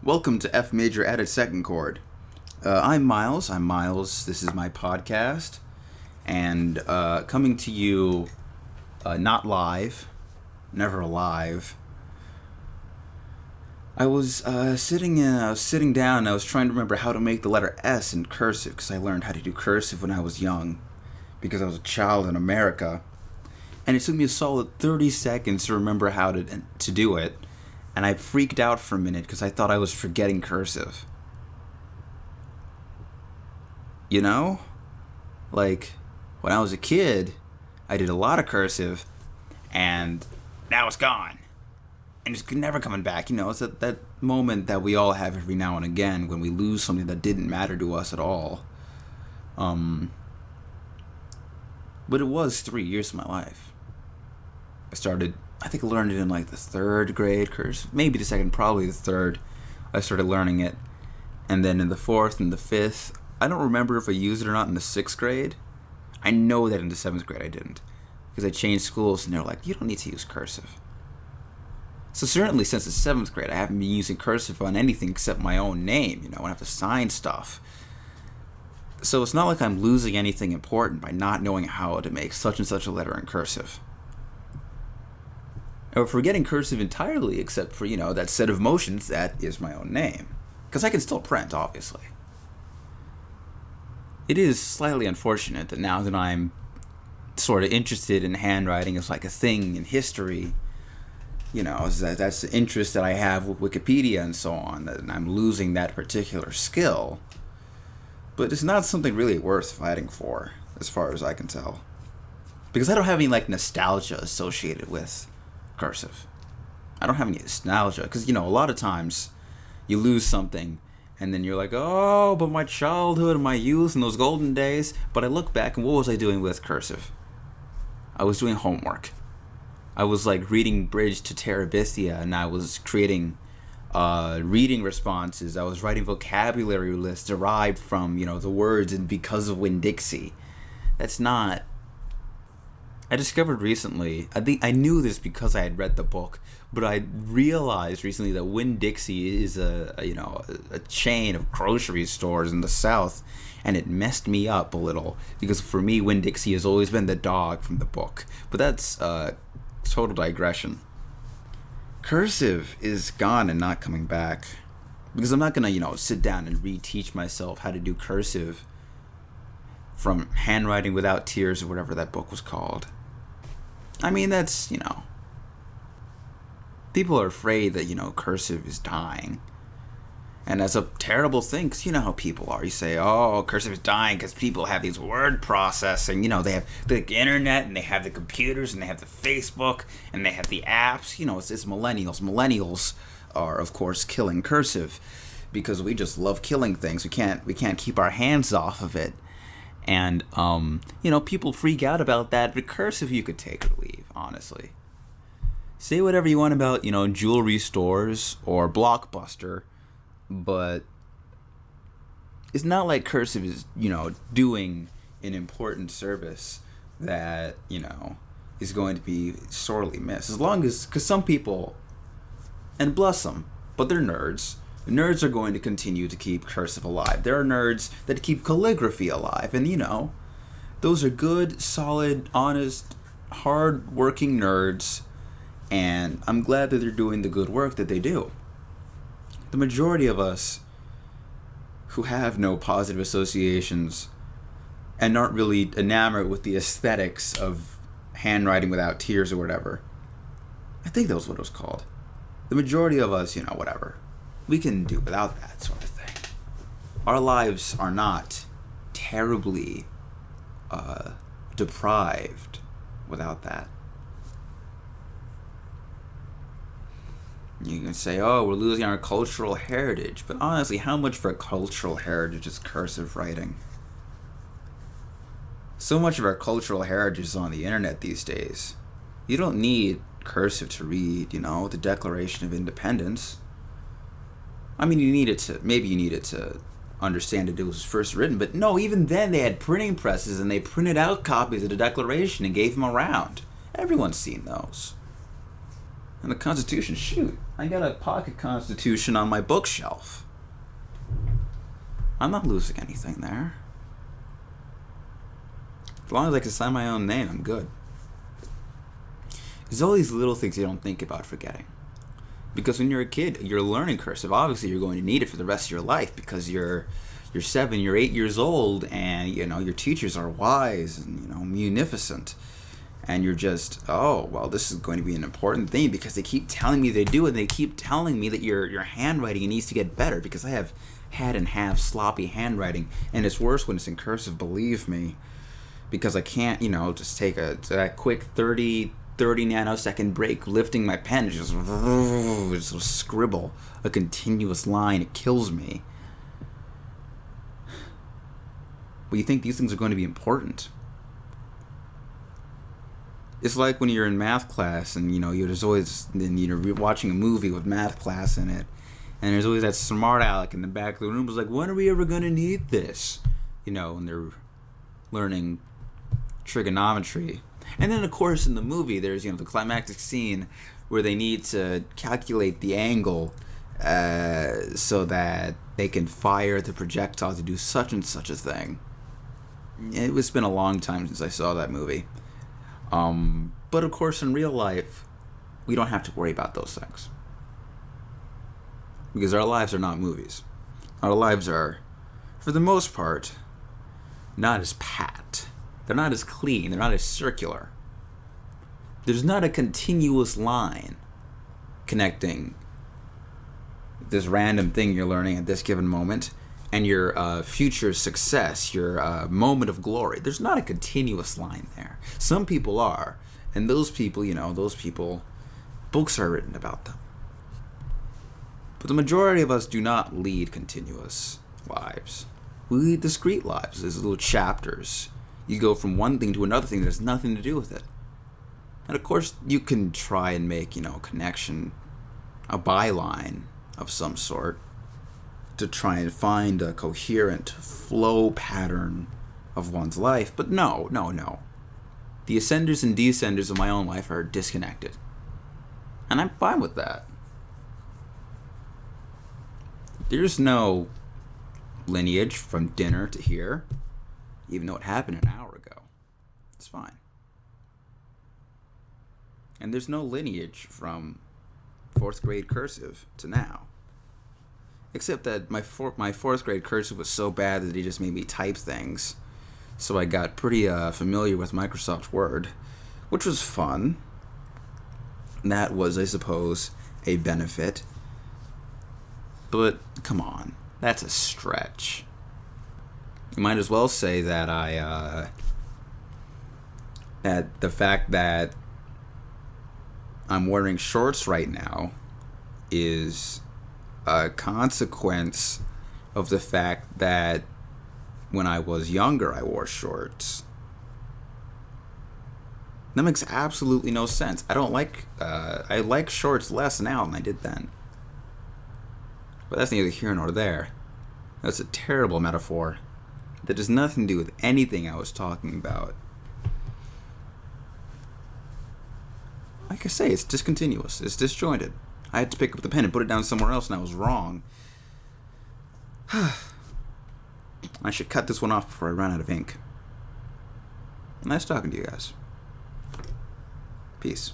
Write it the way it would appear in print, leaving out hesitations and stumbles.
Welcome to F major added second chord. I'm Miles. This is my podcast, and coming to you, not live, never live. I was sitting down, and I was trying to remember how to make the letter S in cursive because I learned how to do cursive when I was young, because I was a child in America, and it took me a solid 30 seconds to remember how to do it. And I freaked out for a minute because I thought I was forgetting cursive. You know? Like, when I was a kid, I did a lot of cursive, and now it's gone. And it's never coming back. You know, it's that moment that we all have every now and again when we lose something that didn't matter to us at all. But it was 3 years of my life. I think I learned it in like the third grade cursive, maybe the second, probably the third. I started learning it, and then in the fourth and the fifth, I don't remember if I used it or not in the sixth grade. I know that in the seventh grade I didn't, because I changed schools and they're like, you don't need to use cursive. So certainly since the seventh grade, I haven't been using cursive on anything except my own name. You know, when I have to sign stuff. So it's not like I'm losing anything important by not knowing how to make such and such a letter in cursive. Or forgetting cursive entirely, except for, you know, that set of motions that is my own name. Because I can still print, obviously. It is slightly unfortunate that now that I'm sort of interested in handwriting as like a thing in history, you know, that's the interest that I have with Wikipedia and so on, that I'm losing that particular skill. But it's not something really worth fighting for, as far as I can tell. Because I don't have any, like, nostalgia associated with cursive. I don't have any nostalgia because, you know, a lot of times you lose something and then you're like, oh, but my childhood, my youth, and those golden days. But I look back and what was I doing with cursive? I was doing homework. I was like reading Bridge to Terabithia, and I was creating reading responses. I was writing vocabulary lists derived from, you know, the words and because of Winn-Dixie. That's not. I discovered recently, I knew this because I had read the book, but I realized recently that Winn-Dixie is a chain of grocery stores in the South, and it messed me up a little, because for me, Winn-Dixie has always been the dog from the book. But that's total digression. Cursive is gone and not coming back, because I'm not going to, you know, sit down and reteach myself how to do cursive from Handwriting Without Tears or whatever that book was called. I mean, that's, you know, people are afraid that, you know, cursive is dying. And that's a terrible thing, because you know how people are. You say, oh, cursive is dying because people have these word processing. You know, they have the internet, and they have the computers, and they have the Facebook, and they have the apps. You know, it's millennials. Millennials are, of course, killing cursive because we just love killing things. We can't keep our hands off of it. And, you know, people freak out about that, but cursive you could take or leave, honestly. Say whatever you want about, you know, jewelry stores or Blockbuster, but it's not like cursive is, you know, doing an important service that, you know, is going to be sorely missed. As long as, because some people, and bless them, but they're nerds. Nerds are going to continue to keep cursive alive. There are nerds that keep calligraphy alive. And, you know, those are good, solid, honest, hard-working nerds. And I'm glad that they're doing the good work that they do. The majority of us who have no positive associations and aren't really enamored with the aesthetics of Handwriting Without Tears or whatever. I think that was what it was called. The majority of us, you know, whatever. We can do without that sort of thing. Our lives are not terribly deprived without that. You can say, oh, we're losing our cultural heritage. But honestly, how much of our cultural heritage is cursive writing? So much of our cultural heritage is on the internet these days. You don't need cursive to read, you know, the Declaration of Independence. I mean, you need it to understand that it was first written, but no, even then they had printing presses and they printed out copies of the Declaration and gave them around. Everyone's seen those. And the Constitution, shoot, I got a pocket Constitution on my bookshelf. I'm not losing anything there. As long as I can sign my own name, I'm good. There's all these little things you don't think about forgetting. Because when you're a kid, you're learning cursive. Obviously, you're going to need it for the rest of your life because you're 7, you're 8 years old, and your teachers are wise and munificent. And you're just, oh, well, this is going to be an important thing because they keep telling me they do, and they keep telling me that your handwriting needs to get better because I have had and have sloppy handwriting, and it's worse when it's in cursive, believe me, because I can't, just take that quick 30 nanosecond break lifting my pen, just scribble a continuous line. It kills me. But you think these things are going to be important. It's like when you're in math class and there's always you're watching a movie with math class in it, and there's always that smart aleck in the back of the room who's like, when are we ever going to need this? When they're learning trigonometry. And then of course in the movie there's the climactic scene where they need to calculate the angle so that they can fire the projectile to do such and such a thing. It's been a long time since I saw that movie. But of course in real life we don't have to worry about those things. Because our lives are not movies. Our lives are, for the most part, not as pat. They're not as clean. They're not as circular. There's not a continuous line connecting this random thing you're learning at this given moment and your future success, your moment of glory. There's not a continuous line there. Some people are, and those people, books are written about them. But the majority of us do not lead continuous lives. We lead discrete lives. There's little chapters. You go from one thing to another thing that has nothing to do with it. And of course, you can try and make, a connection, a byline of some sort, to try and find a coherent flow pattern of one's life. But no. The ascenders and descenders of my own life are disconnected. And I'm fine with that. There's no lineage from dinner to here, even though it happened an hour ago. It's fine. And there's no lineage from 4th grade cursive to now. Except that my 4th grade cursive was so bad that he just made me type things. So I got pretty familiar with Microsoft Word, which was fun. And that was, I suppose, a benefit. But come on, that's a stretch. You might as well say that that the fact that I'm wearing shorts right now is a consequence of the fact that when I was younger I wore shorts. That makes absolutely no sense. I like shorts less now than I did then. But that's neither here nor there. That's a terrible metaphor that has nothing to do with anything I was talking about. Like I say, it's discontinuous. It's disjointed. I had to pick up the pen and put it down somewhere else, and I was wrong. I should cut this one off before I run out of ink. Nice talking to you guys. Peace.